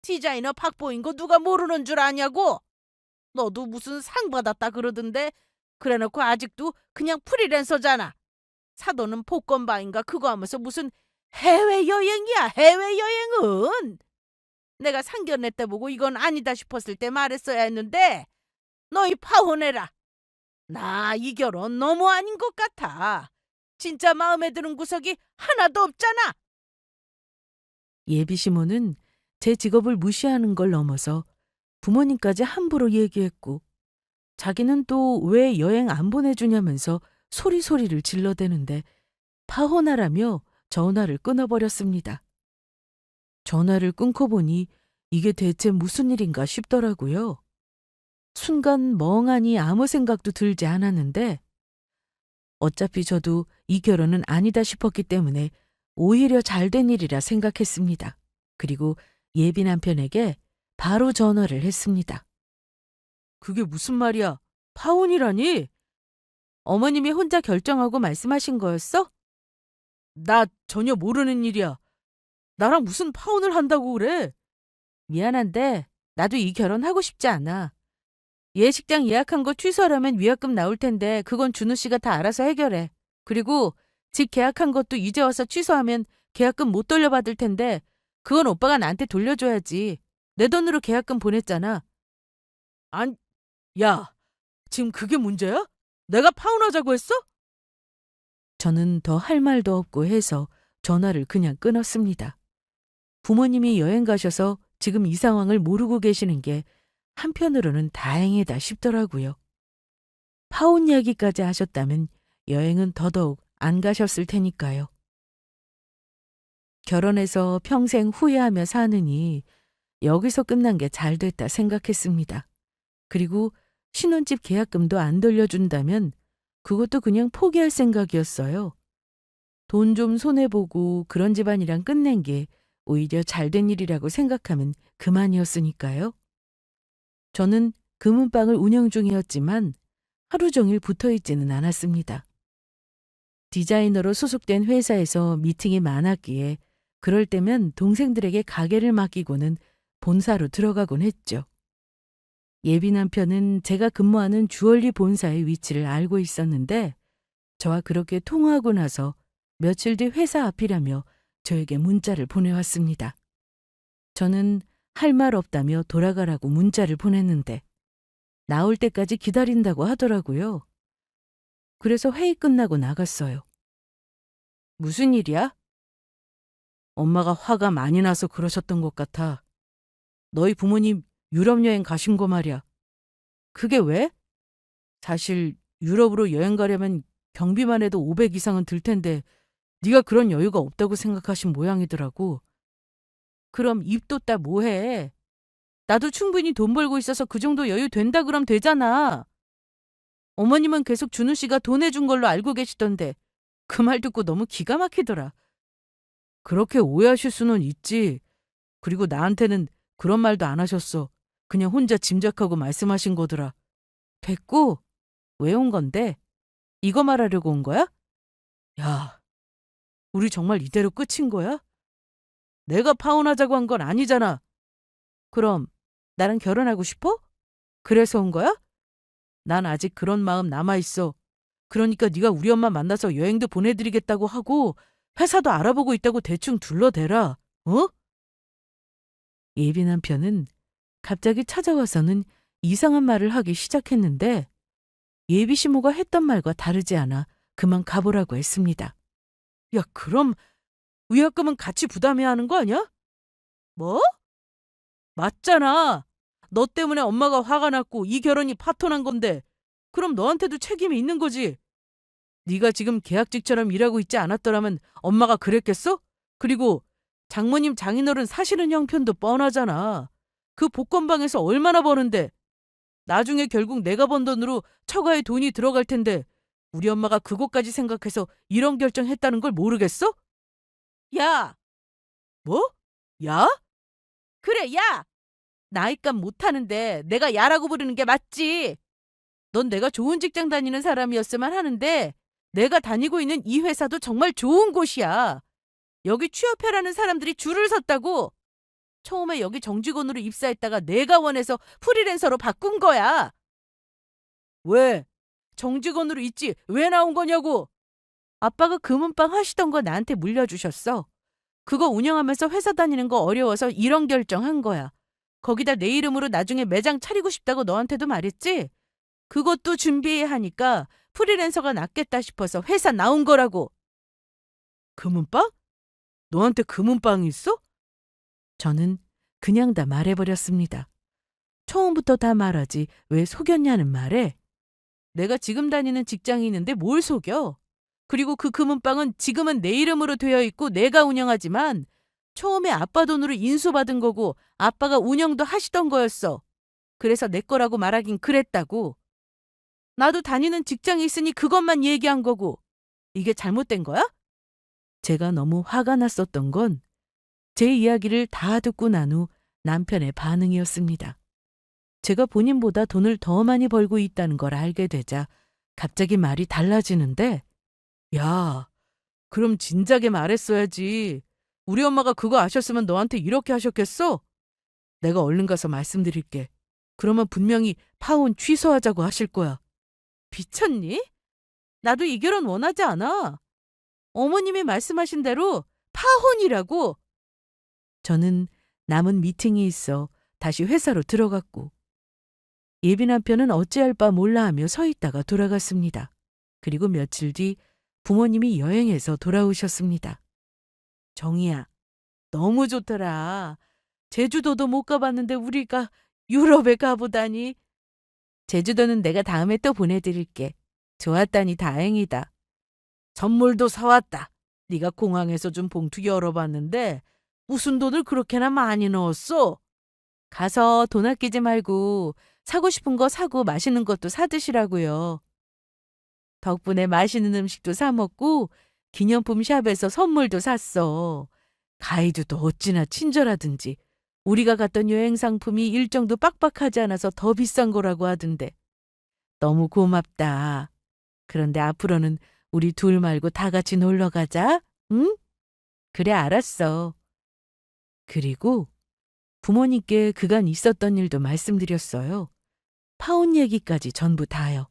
디자이너 박보인 거 누가 모르는 줄 아냐고? 너도 무슨 상 받았다 그러던데 그래놓고 아직도 그냥 프리랜서잖아. 사도는 복권바인가 그거 하면서 무슨 해외여행이야 해외여행은. 내가 상견례 때 보고 이건 아니다 싶었을 때 말했어야 했는데 너희 파혼해라. 나 이 결혼 너무 아닌 것 같아. 진짜 마음에 드는 구석이 하나도 없잖아. 예비 시모는 제 직업을 무시하는 걸 넘어서 부모님까지 함부로 얘기했고 자기는 또 왜 여행 안 보내주냐면서 소리소리를 질러대는데 파혼하라며 전화를 끊어버렸습니다. 전화를 끊고 보니 이게 대체 무슨 일인가 싶더라고요. 순간 멍하니 아무 생각도 들지 않았는데 어차피 저도 이 결혼은 아니다 싶었기 때문에 오히려 잘된 일이라 생각했습니다. 그리고 예비 남편에게 바로 전화를 했습니다. 그게 무슨 말이야? 파혼이라니? 어머님이 혼자 결정하고 말씀하신 거였어? 나 전혀 모르는 일이야. 나랑 무슨 파혼을 한다고 그래? 미안한데 나도 이 결혼 하고 싶지 않아. 예식장 예약한 거 취소하려면 위약금 나올 텐데 그건 준우 씨가 다 알아서 해결해. 그리고 집 계약한 것도 이제 와서 취소하면 계약금 못 돌려받을 텐데 그건 오빠가 나한테 돌려줘야지. 내 돈으로 계약금 보냈잖아. 안, 야, 지금 그게 문제야? 내가 파혼하자고 했어? 저는 더 할 말도 없고 해서 전화를 그냥 끊었습니다. 부모님이 여행 가셔서 지금 이 상황을 모르고 계시는 게 한편으로는 다행이다 싶더라고요. 파혼 이야기까지 하셨다면 여행은 더더욱 안 가셨을 테니까요. 결혼해서 평생 후회하며 사느니 여기서 끝난 게 잘 됐다 생각했습니다. 그리고 신혼집 계약금도 안 돌려준다면 그것도 그냥 포기할 생각이었어요. 돈 좀 손해보고 그런 집안이랑 끝낸 게 오히려 잘된 일이라고 생각하면 그만이었으니까요. 저는 금은방을 운영 중이었지만 하루 종일 붙어 있지는 않았습니다. 디자이너로 소속된 회사에서 미팅이 많았기에 그럴 때면 동생들에게 가게를 맡기고는 본사로 들어가곤 했죠. 예비 남편은 제가 근무하는 주얼리 본사의 위치를 알고 있었는데 저와 그렇게 통화하고 나서 며칠 뒤 회사 앞이라며 저에게 문자를 보내왔습니다. 저는 할 말 없다며 돌아가라고 문자를 보냈는데 나올 때까지 기다린다고 하더라고요. 그래서 회의 끝나고 나갔어요. 무슨 일이야? 엄마가 화가 많이 나서 그러셨던 것 같아. 너희 부모님 유럽 여행 가신 거 말이야. 그게 왜? 사실 유럽으로 여행 가려면 경비만 해도 500 이상은 들 텐데 네가 그런 여유가 없다고 생각하신 모양이더라고. 그럼 입 돋다 뭐해? 나도 충분히 돈 벌고 있어서 그 정도 여유 된다 그럼 되잖아. 어머님은 계속 준우 씨가 돈 해준 걸로 알고 계시던데 그 말 듣고 너무 기가 막히더라. 그렇게 오해하실 수는 있지. 그리고 나한테는 그런 말도 안 하셨어. 그냥 혼자 짐작하고 말씀하신 거더라. 됐고, 왜 온 건데? 이거 말하려고 온 거야? 야, 우리 정말 이대로 끝인 거야? 내가 파혼하자고 한 건 아니잖아. 그럼 나랑 결혼하고 싶어? 그래서 온 거야? 난 아직 그런 마음 남아있어. 그러니까 네가 우리 엄마 만나서 여행도 보내드리겠다고 하고 회사도 알아보고 있다고 대충 둘러대라. 어? 예비 남편은 갑자기 찾아와서는 이상한 말을 하기 시작했는데 예비 시모가 했던 말과 다르지 않아 그만 가보라고 했습니다. 야, 그럼 위약금은 같이 부담해야 하는 거 아니야? 뭐? 맞잖아. 너 때문에 엄마가 화가 났고 이 결혼이 파토난 건데 그럼 너한테도 책임이 있는 거지. 네가 지금 계약직처럼 일하고 있지 않았더라면 엄마가 그랬겠어? 그리고 장모님 장인어른 사시는 형편도 뻔하잖아. 그 복권방에서 얼마나 버는데 나중에 결국 내가 번 돈으로 처가에 돈이 들어갈 텐데 우리 엄마가 그것까지 생각해서 이런 결정했다는 걸 모르겠어? 야! 뭐? 야? 그래, 야! 나이값 못하는데 내가 야라고 부르는 게 맞지. 넌 내가 좋은 직장 다니는 사람이었으면 하는데 내가 다니고 있는 이 회사도 정말 좋은 곳이야. 여기 취업해라는 사람들이 줄을 섰다고. 처음에 여기 정직원으로 입사했다가 내가 원해서 프리랜서로 바꾼 거야. 왜? 정직원으로 있지 왜 나온 거냐고. 아빠가 금은방 하시던 거 나한테 물려주셨어. 그거 운영하면서 회사 다니는 거 어려워서 이런 결정한 거야. 거기다 내 이름으로 나중에 매장 차리고 싶다고 너한테도 말했지? 그것도 준비해야 하니까 프리랜서가 낫겠다 싶어서 회사 나온 거라고. 금은방? 너한테 금은방이 있어? 저는 그냥 다 말해버렸습니다. 처음부터 다 말하지 왜 속였냐는 말에 내가 지금 다니는 직장이 있는데 뭘 속여? 그리고 그 금은방은 지금은 내 이름으로 되어 있고 내가 운영하지만 처음에 아빠 돈으로 인수받은 거고 아빠가 운영도 하시던 거였어. 그래서 내 거라고 말하긴 그랬다고. 나도 다니는 직장이 있으니 그것만 얘기한 거고. 이게 잘못된 거야? 제가 너무 화가 났었던 건 제 이야기를 다 듣고 난 후 남편의 반응이었습니다. 제가 본인보다 돈을 더 많이 벌고 있다는 걸 알게 되자 갑자기 말이 달라지는데 야, 그럼 진작에 말했어야지. 우리 엄마가 그거 아셨으면 너한테 이렇게 하셨겠어? 내가 얼른 가서 말씀드릴게. 그러면 분명히 파혼 취소하자고 하실 거야. 미쳤니? 나도 이 결혼 원하지 않아. 어머님이 말씀하신 대로 파혼이라고. 저는 남은 미팅이 있어 다시 회사로 들어갔고 예비 남편은 어찌할 바 몰라 하며 서 있다가 돌아갔습니다. 그리고 며칠 뒤 부모님이 여행해서 돌아오셨습니다. 정희야, 너무 좋더라. 제주도도 못 가봤는데 우리가 유럽에 가보다니. 제주도는 내가 다음에 또 보내드릴게. 좋았다니 다행이다. 선물도 사왔다. 네가 공항에서 준 봉투 열어봤는데 무슨 돈을 그렇게나 많이 넣었어? 가서 돈 아끼지 말고 사고 싶은 거 사고 맛있는 것도 사 드시라고요. 덕분에 맛있는 음식도 사 먹고 기념품 샵에서 선물도 샀어. 가이드도 어찌나 친절하든지 우리가 갔던 여행 상품이 일정도 빡빡하지 않아서 더 비싼 거라고 하던데. 너무 고맙다. 그런데 앞으로는 우리 둘 말고 다 같이 놀러 가자. 응? 그래, 알았어. 그리고 부모님께 그간 있었던 일도 말씀드렸어요. 파혼 얘기까지 전부 다요.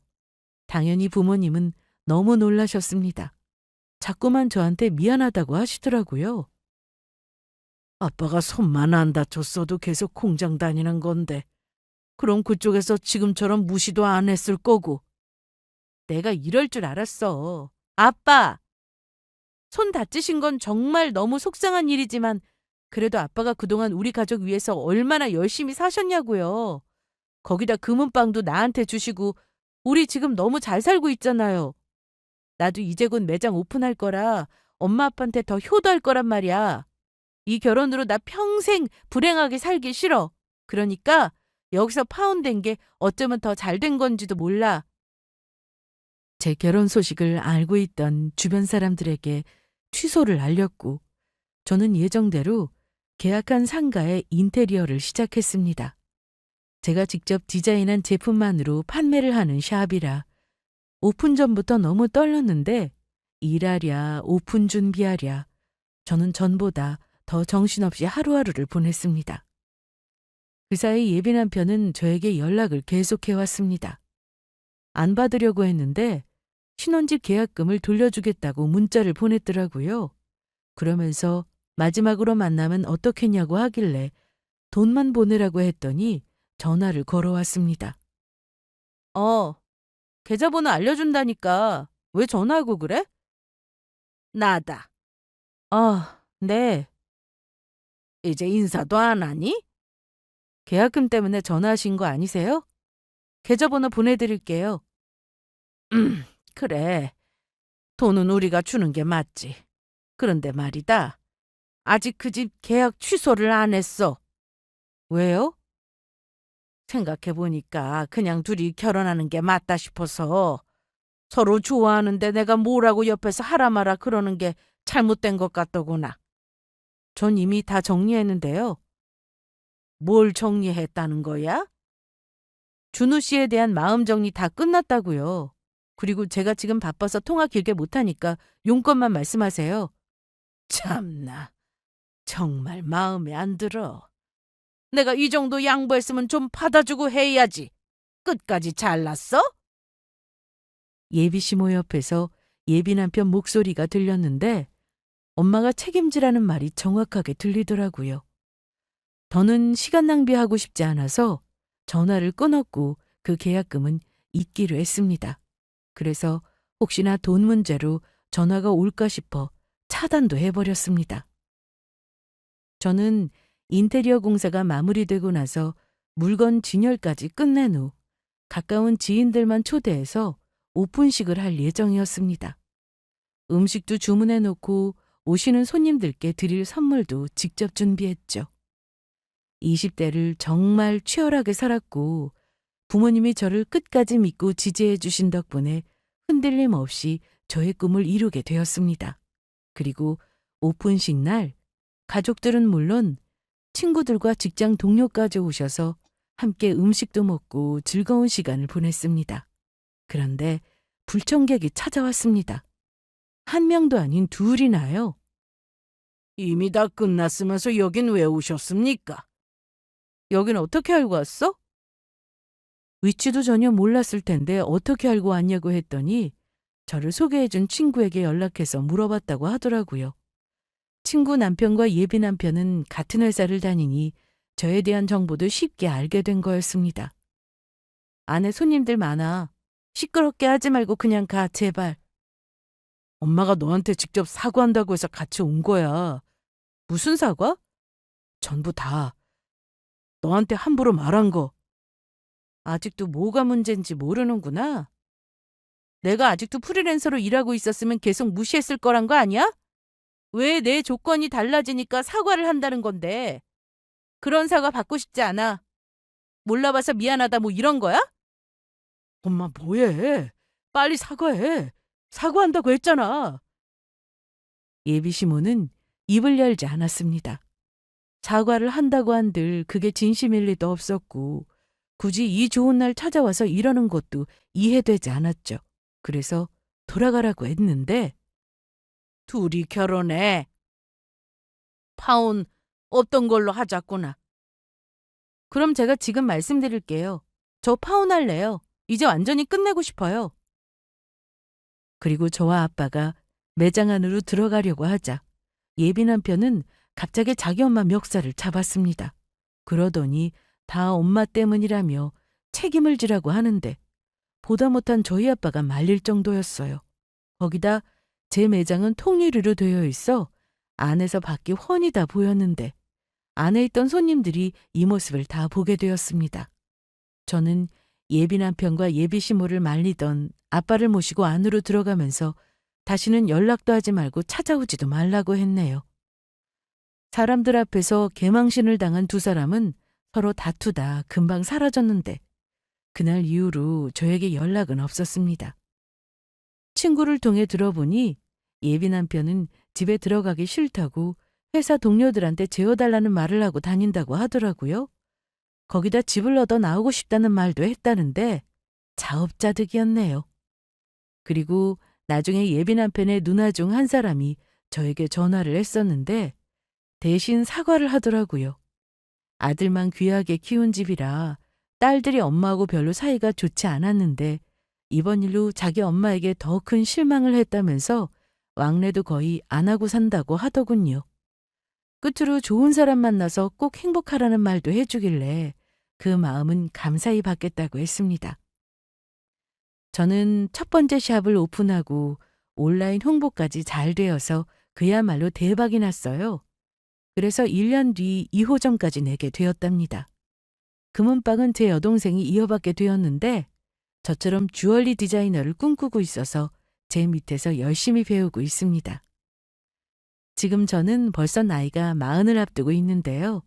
당연히 부모님은 너무 놀라셨습니다. 자꾸만 저한테 미안하다고 하시더라고요. 아빠가 손만 안 다쳤어도 계속 공장 다니는 건데 그럼 그쪽에서 지금처럼 무시도 안 했을 거고. 내가 이럴 줄 알았어. 아빠! 손 다치신 건 정말 너무 속상한 일이지만 그래도 아빠가 그동안 우리 가족 위해서 얼마나 열심히 사셨냐고요. 거기다 금은방도 나한테 주시고 우리 지금 너무 잘 살고 있잖아요. 나도 이제 곧 매장 오픈할 거라 엄마 아빠한테 더 효도할 거란 말이야. 이 결혼으로 나 평생 불행하게 살기 싫어. 그러니까 여기서 파혼된 게 어쩌면 더 잘 된 건지도 몰라. 제 결혼 소식을 알고 있던 주변 사람들에게 취소를 알렸고 저는 예정대로 계약한 상가의 인테리어를 시작했습니다. 제가 직접 디자인한 제품만으로 판매를 하는 샵이라 오픈 전부터 너무 떨렸는데 일하랴 오픈 준비하랴 저는 전보다 더 정신없이 하루하루를 보냈습니다. 그 사이 예비 남편은 저에게 연락을 계속해왔습니다. 안 받으려고 했는데 신혼집 계약금을 돌려주겠다고 문자를 보냈더라고요. 그러면서 마지막으로 만나면 어떻겠냐고 하길래 돈만 보내라고 했더니 전화를 걸어왔습니다. 계좌번호 알려준다니까 왜 전화하고 그래? 나다. 네. 이제 인사도 안 하니? 계약금 때문에 전화하신 거 아니세요? 계좌번호 보내드릴게요. 그래. 돈은 우리가 주는 게 맞지. 그런데 말이다. 아직 그 집 계약 취소를 안 했어. 왜요? 생각해보니까 그냥 둘이 결혼하는 게 맞다 싶어서 서로 좋아하는데 내가 뭐라고 옆에서 하라 마라 그러는 게 잘못된 것 같더구나. 전 이미 다 정리했는데요. 뭘 정리했다는 거야? 준우 씨에 대한 마음 정리 다 끝났다고요. 그리고 제가 지금 바빠서 통화 길게 못하니까 용건만 말씀하세요. 참나. 정말 마음에 안 들어. 내가 이 정도 양보했으면 좀 받아주고 해야지. 끝까지 잘났어? 예비 시모 옆에서 예비 남편 목소리가 들렸는데 엄마가 책임지라는 말이 정확하게 들리더라고요. 더는 시간 낭비하고 싶지 않아서 전화를 끊었고 그 계약금은 잊기로 했습니다. 그래서 혹시나 돈 문제로 전화가 올까 싶어 차단도 해버렸습니다. 저는 인테리어 공사가 마무리되고 나서 물건 진열까지 끝낸 후 가까운 지인들만 초대해서 오픈식을 할 예정이었습니다. 음식도 주문해 놓고 오시는 손님들께 드릴 선물도 직접 준비했죠. 20대를 정말 치열하게 살았고 부모님이 저를 끝까지 믿고 지지해 주신 덕분에 흔들림 없이 저의 꿈을 이루게 되었습니다. 그리고 오픈식 날 가족들은 물론 친구들과 직장 동료까지 오셔서 함께 음식도 먹고 즐거운 시간을 보냈습니다. 그런데 불청객이 찾아왔습니다. 한 명도 아닌 둘이나요. 이미 다 끝났으면서 여긴 왜 오셨습니까? 여긴 어떻게 알고 왔어? 위치도 전혀 몰랐을 텐데 어떻게 알고 왔냐고 했더니 저를 소개해준 친구에게 연락해서 물어봤다고 하더라고요. 친구 남편과 예비 남편은 같은 회사를 다니니 저에 대한 정보도 쉽게 알게 된 거였습니다. 안에 손님들 많아. 시끄럽게 하지 말고 그냥 가, 제발. 엄마가 너한테 직접 사과한다고 해서 같이 온 거야. 무슨 사과? 전부 다. 너한테 함부로 말한 거. 아직도 뭐가 문제인지 모르는구나. 내가 아직도 프리랜서로 일하고 있었으면 계속 무시했을 거란 거 아니야? 왜 내 조건이 달라지니까 사과를 한다는 건데. 그런 사과 받고 싶지 않아. 몰라봐서 미안하다 뭐 이런 거야? 엄마 뭐해? 빨리 사과해. 사과한다고 했잖아. 예비 시모는 입을 열지 않았습니다. 사과를 한다고 한들 그게 진심일 리도 없었고 굳이 이 좋은 날 찾아와서 이러는 것도 이해되지 않았죠. 그래서 돌아가라고 했는데 둘이 결혼해. 파혼 없던 걸로 하자꾸나. 그럼 제가 지금 말씀드릴게요. 저 파혼할래요. 이제 완전히 끝내고 싶어요. 그리고 저와 아빠가 매장 안으로 들어가려고 하자 예비 남편은 갑자기 자기 엄마 멱살을 잡았습니다. 그러더니 다 엄마 때문이라며 책임을 지라고 하는데 보다 못한 저희 아빠가 말릴 정도였어요. 거기다 제 매장은 통유리로 되어 있어 안에서 밖이 훤히 다 보였는데 안에 있던 손님들이 이 모습을 다 보게 되었습니다. 저는 예비 남편과 예비 시모를 말리던 아빠를 모시고 안으로 들어가면서 다시는 연락도 하지 말고 찾아오지도 말라고 했네요. 사람들 앞에서 개망신을 당한 두 사람은 서로 다투다 금방 사라졌는데 그날 이후로 저에게 연락은 없었습니다. 친구를 통해 들어보니 예비 남편은 집에 들어가기 싫다고 회사 동료들한테 재워달라는 말을 하고 다닌다고 하더라고요. 거기다 집을 얻어 나오고 싶다는 말도 했다는데 자업자득이었네요. 그리고 나중에 예비 남편의 누나 중 한 사람이 저에게 전화를 했었는데 대신 사과를 하더라고요. 아들만 귀하게 키운 집이라 딸들이 엄마하고 별로 사이가 좋지 않았는데 이번 일로 자기 엄마에게 더 큰 실망을 했다면서 왕래도 거의 안 하고 산다고 하더군요. 끝으로 좋은 사람 만나서 꼭 행복하라는 말도 해주길래 그 마음은 감사히 받겠다고 했습니다. 저는 첫 번째 샵을 오픈하고 온라인 홍보까지 잘 되어서 그야말로 대박이 났어요. 그래서 1년 뒤 2호점까지 내게 되었답니다. 금은방은 제 여동생이 이어받게 되었는데 저처럼 주얼리 디자이너를 꿈꾸고 있어서 제 밑에서 열심히 배우고 있습니다. 지금 저는 벌써 나이가 40을 앞두고 있는데요.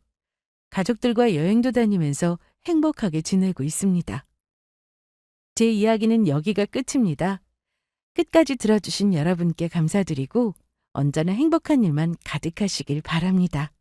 가족들과 여행도 다니면서 행복하게 지내고 있습니다. 제 이야기는 여기가 끝입니다. 끝까지 들어주신 여러분께 감사드리고 언제나 행복한 일만 가득하시길 바랍니다.